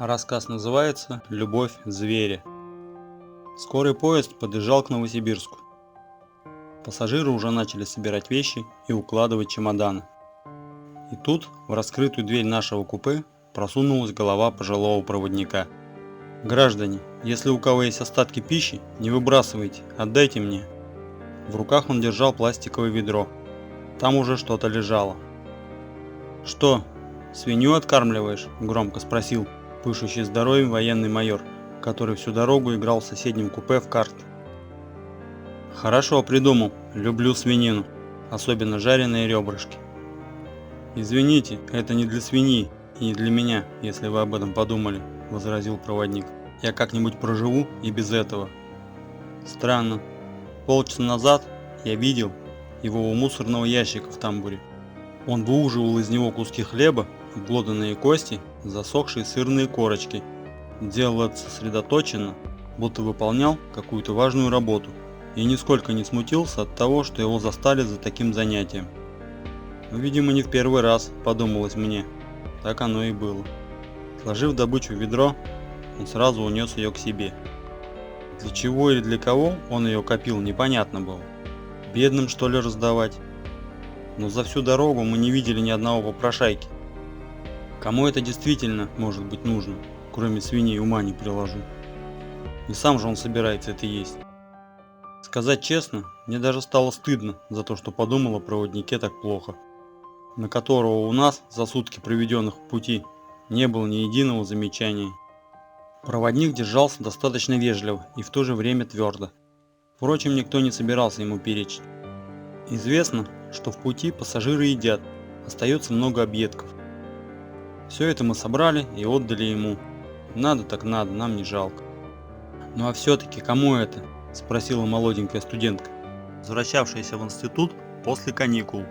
Рассказ называется «Любовь зверя». Скорый поезд подъезжал к Новосибирску. Пассажиры уже начали собирать вещи и укладывать чемоданы. И тут в раскрытую дверь нашего купе просунулась голова пожилого проводника. «Граждане, если у кого есть остатки пищи, не выбрасывайте, отдайте мне». В руках он держал пластиковое ведро. Там уже что-то лежало. «Что, свинью откармливаешь?» – громко спросил пышущий здоровьем военный майор, который всю дорогу играл в соседнем купе в карты. «Хорошо придумал, люблю свинину, особенно жареные ребрышки». «Извините, это не для свиньи и не для меня, если вы об этом подумали», – возразил проводник. «Я как-нибудь проживу и без этого». «Странно. Полчаса назад я видел его у мусорного ящика в тамбуре. Он выуживал из него куски хлеба, обглоданные кости, засохшие сырные корочки. Делал это сосредоточенно, будто выполнял какую-то важную работу, и нисколько не смутился от того, что его застали за таким занятием. Видимо, не в первый раз, подумалось мне. Так оно и было. Сложив добычу в ведро, он сразу унес ее к себе. Для чего или для кого он ее копил, непонятно было. Бедным, что ли, раздавать? Но за всю дорогу мы не видели ни одного попрошайки. Кому это действительно может быть нужно, кроме свиней, ума не приложу. И сам же он собирается это есть. Сказать честно, мне даже стало стыдно за то, что подумал о проводнике так плохо, на которого у нас за сутки, проведенных в пути, не было ни единого замечания. Проводник держался достаточно вежливо и в то же время твердо. Впрочем, никто не собирался ему перечить. Известно, что в пути пассажиры едят, остается много объедков. Все это мы собрали и отдали ему. Надо так надо, нам не жалко. «Ну а все-таки кому это?» – спросила молоденькая студентка, возвращавшаяся в институт после каникул,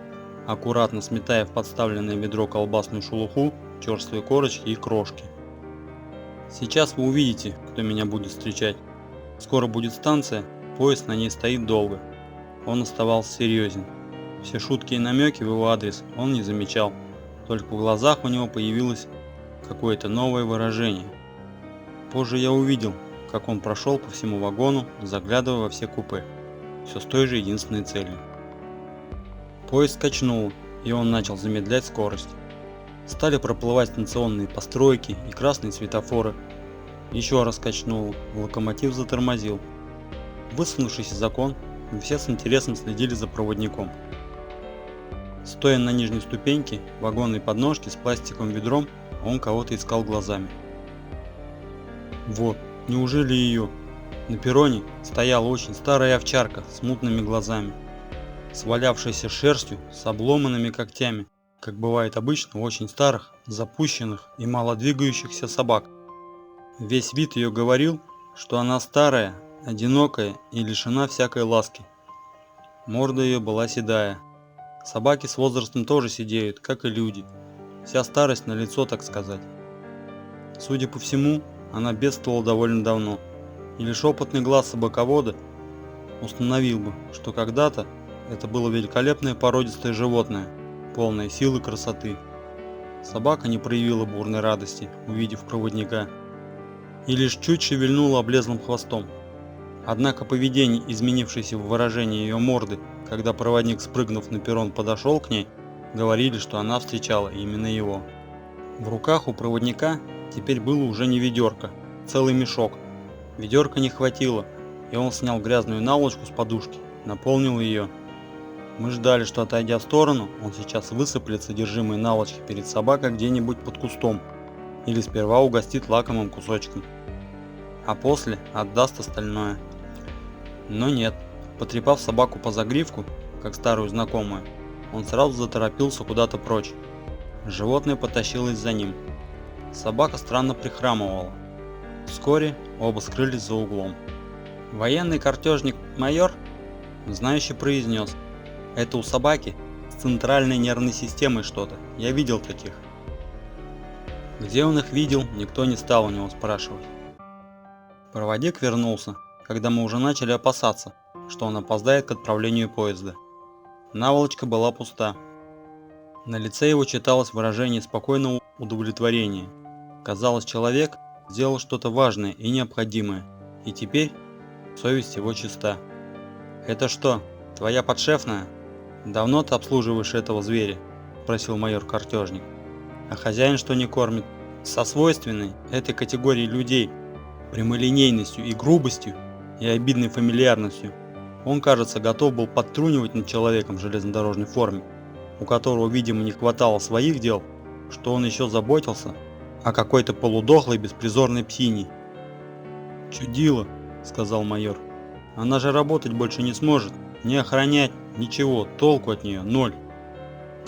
аккуратно сметая в подставленное ведро колбасную шелуху, черствые корочки и крошки. «Сейчас вы увидите, кто меня будет встречать. Скоро будет станция, поезд на ней стоит долго». Он оставался серьезен. Все шутки и намеки в его адрес он не замечал, только в глазах у него появилось какое-то новое выражение. Позже я увидел, как он прошел по всему вагону, заглядывая во все купе, все с той же единственной целью. Поезд качнул, и он начал замедлять скорость. Стали проплывать станционные постройки и красные светофоры. Еще раз качнул, локомотив затормозил. Высунувшись из окон, мы все с интересом следили за проводником. Стоя на нижней ступеньке вагонной подножки с пластиковым ведром, он кого-то искал глазами. Вот, неужели ее? На перроне стояла очень старая овчарка с мутными глазами, свалявшаяся шерстью, с обломанными когтями, как бывает обычно у очень старых, запущенных и мало двигающихся собак. Весь вид ее говорил, что она старая, одинокая и лишена всякой ласки. Морда ее была седая. Собаки с возрастом тоже седеют, как и люди. Вся старость на лицо, так сказать. Судя по всему, она бедствовала довольно давно. И лишь опытный глаз собаковода установил бы, что когда-то это было великолепное породистое животное, полное силы и красоты. Собака не проявила бурной радости, увидев проводника, и лишь чуть шевельнула облезлым хвостом. Однако поведение, изменившееся в выражении ее морды, когда проводник, спрыгнув на перрон, подошел к ней, говорили, что она встречала именно его. В руках у проводника теперь было уже не ведерко, целый мешок. Ведерка не хватило, и он снял грязную наволочку с подушки, наполнил ее. Мы ждали, что, отойдя в сторону, он сейчас высыплет содержимое наволочки перед собакой где-нибудь под кустом, или сперва угостит лакомым кусочком, а после отдаст остальное. Но нет, потрепав собаку по загривку, как старую знакомую, он сразу заторопился куда-то прочь. Животное потащилось за ним. Собака странно прихрамывала. Вскоре оба скрылись за углом. Военный картежник майор, знающий, произнес: «Это у собаки с центральной нервной системой что-то, я видел таких». Где он их видел, никто не стал у него спрашивать. Проводник вернулся, когда мы уже начали опасаться, что он опоздает к отправлению поезда. Наволочка была пуста. На лице его читалось выражение спокойного удовлетворения. Казалось, человек, сделал что-то важное и необходимое, и теперь совесть его чиста. «Это что, твоя подшефная? Давно ты обслуживаешь этого зверя?» – спросил майор-картежник. «А хозяин что не кормит?» Со свойственной этой категории людей прямолинейностью и грубостью и обидной фамильярностью он, кажется, готов был подтрунивать над человеком в железнодорожной форме, у которого, видимо, не хватало своих дел, что он еще заботился о какой-то полудохлой беспризорной псине. «Чудило», — сказал майор. «Она же работать больше не сможет, не охранять, ничего, толку от нее ноль».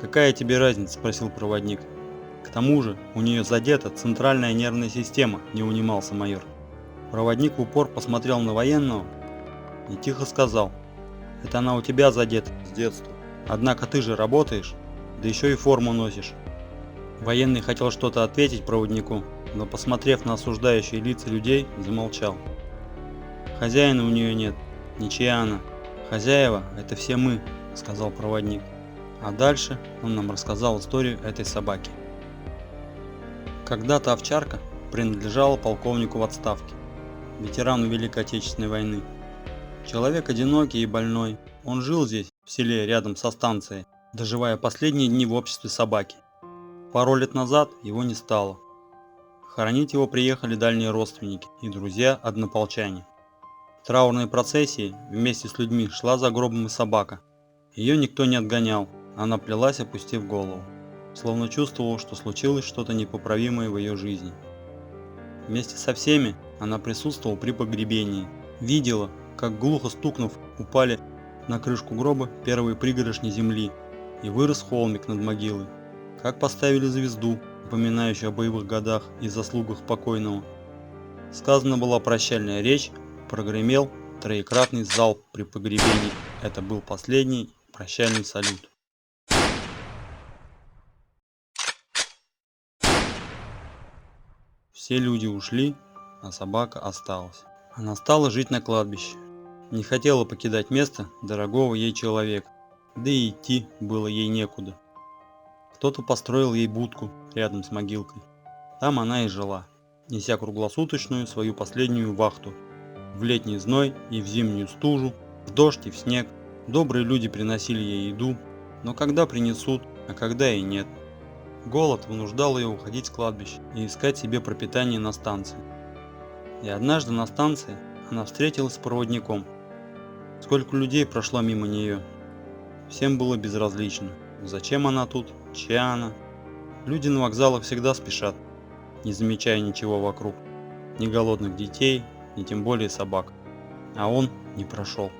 «Какая тебе разница?» — спросил проводник. «К тому же у нее задета центральная нервная система», — не унимался майор. Проводник в упор посмотрел на военного и тихо сказал: «Это она у тебя задета с детства. Однако ты же работаешь, да еще и форму носишь». Военный хотел что-то ответить проводнику, но, посмотрев на осуждающие лица людей, замолчал. «Хозяина у нее нет, ничья она. Хозяева – это все мы», – сказал проводник. А дальше он нам рассказал историю этой собаки. Когда-то овчарка принадлежала полковнику в отставке, ветерану Великой Отечественной войны. Человек одинокий и больной, он жил здесь, в селе рядом со станцией, доживая последние дни в обществе собаки. Пару лет назад его не стало. Хоронить его приехали дальние родственники и друзья-однополчане. В траурной процессии вместе с людьми шла за гробом и собака. Ее никто не отгонял, она плелась, опустив голову, словно чувствовала, что случилось что-то непоправимое в ее жизни. Вместе со всеми она присутствовала при погребении, видела, как, глухо стукнув, упали на крышку гроба первые пригорошни земли и вырос холмик над могилой, как поставили звезду, упоминающую о боевых годах и заслугах покойного. Сказана была прощальная речь, прогремел троекратный залп при погребении. Это был последний прощальный салют. Все люди ушли, а собака осталась. Она стала жить на кладбище. Не хотела покидать место дорогого ей человека, да и идти было ей некуда. Кто-то построил ей будку рядом с могилкой. Там она и жила, неся круглосуточную свою последнюю вахту. В летний зной и в зимнюю стужу, в дождь и в снег. Добрые люди приносили ей еду, но когда принесут, а когда и нет. Голод вынуждал ее уходить с кладбища и искать себе пропитание на станции. И однажды на станции она встретилась с проводником. Сколько людей прошло мимо нее. Всем было безразлично, зачем она тут, чья она. Люди на вокзалах всегда спешат, не замечая ничего вокруг. Ни голодных детей, ни тем более собак. А он не прошел.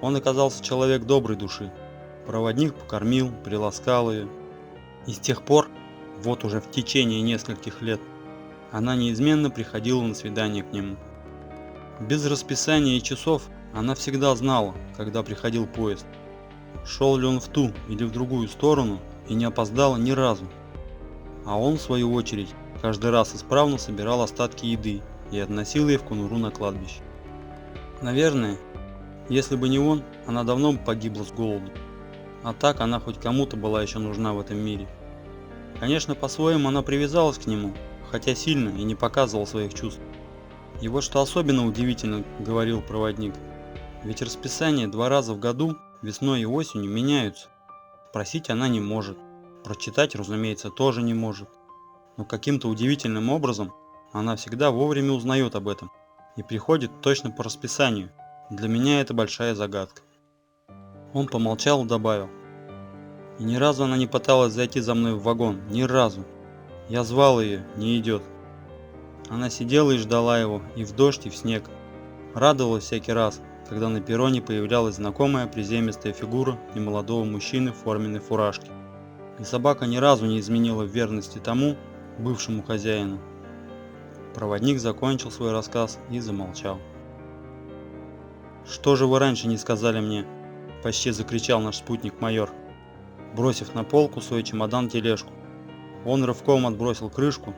Он оказался человек доброй души. Проводник покормил, приласкал ее. И с тех пор, вот уже в течение нескольких лет, она неизменно приходила на свидание к нему. Без расписания и часов она всегда знала, когда приходил поезд. Шел ли он в ту или в другую сторону, и не опоздала ни разу. А он, в свою очередь, каждый раз исправно собирал остатки еды и относил ее в конуру на кладбище. Наверное, если бы не он, она давно бы погибла с голоду. А так она хоть кому-то была еще нужна в этом мире. Конечно, по-своему она привязалась к нему, хотя сильно и не показывала своих чувств. И вот что особенно удивительно, говорил проводник, ведь расписание 2 раза в году, весной и осенью, меняются. Спросить она не может, прочитать, разумеется, тоже не может. Но каким-то удивительным образом она всегда вовремя узнает об этом и приходит точно по расписанию. Для меня это большая загадка. Он помолчал и добавил: и ни разу она не пыталась зайти за мной в вагон, ни разу. Я звал ее, не идет. Она сидела и ждала его и в дождь, и в снег. Радовалась всякий раз, когда на перроне появлялась знакомая приземистая фигура немолодого мужчины в форменной фуражке. И собака ни разу не изменила в верности тому, бывшему хозяину. Проводник закончил свой рассказ и замолчал. «Что же вы раньше не сказали мне?» – почти закричал наш спутник-майор, бросив на полку свой чемодан-тележку. Он рывком отбросил крышку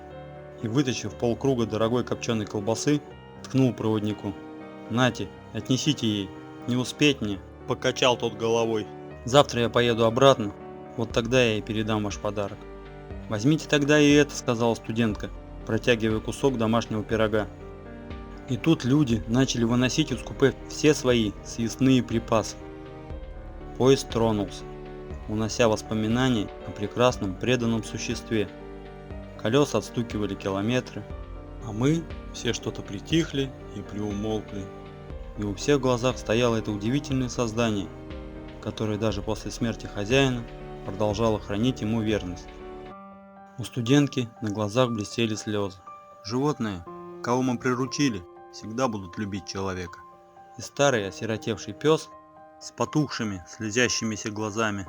и, вытащив полкруга дорогой копченой колбасы, ткнул проводнику. «Нате, отнесите ей, не успеть мне», – покачал тот головой. «Завтра я поеду обратно, вот тогда я и передам ваш подарок». «Возьмите тогда и это», – сказала студентка, протягивая кусок домашнего пирога. И тут люди начали выносить из купе все свои съестные припасы. Поезд тронулся, унося воспоминания о прекрасном преданном существе. Колеса отстукивали километры, а мы все что-то притихли и приумолкли. И у всех в глазах стояло это удивительное создание, которое даже после смерти хозяина продолжало хранить ему верность. У студентки на глазах блестели слезы. Животные, кого мы приручили, всегда будут любить человека. И старый осиротевший пес с потухшими, слезящимися глазами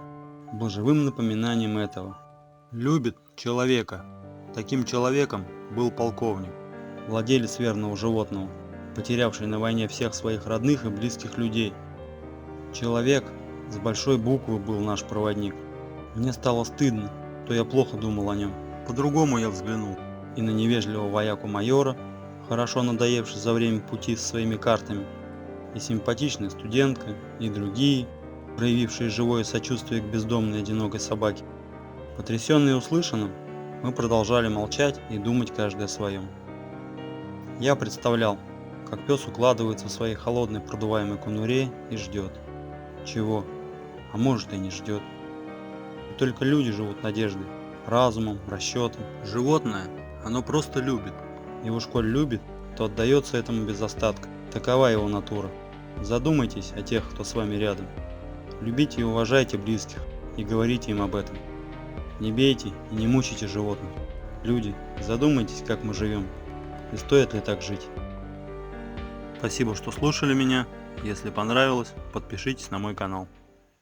был живым напоминанием этого. Любит человека. Таким человеком был полковник, владелец верного животного, потерявший на войне всех своих родных и близких людей. Человек с большой буквы был наш проводник. Мне стало стыдно, что я плохо думал о нем. По-другому я взглянул и на невежливого вояку майора, хорошо надоевший за время пути со своими картами, и симпатичная студентка, и другие, проявившие живое сочувствие к бездомной одинокой собаке. Потрясенные услышанным, мы продолжали молчать и думать каждый о своем. Я представлял, как пес укладывается в своей холодной продуваемой конуре и ждет. Чего? А может и не ждет. И только люди живут надеждой, разумом, расчетом. Животное, оно просто любит. И уж коль любит, то отдается этому без остатка. Такова его натура. Задумайтесь о тех, кто с вами рядом. Любите и уважайте близких и говорите им об этом. Не бейте и не мучайте животных. Люди, задумайтесь, как мы живем, и стоит ли так жить. Спасибо, что слушали меня. Если понравилось, подпишитесь на мой канал.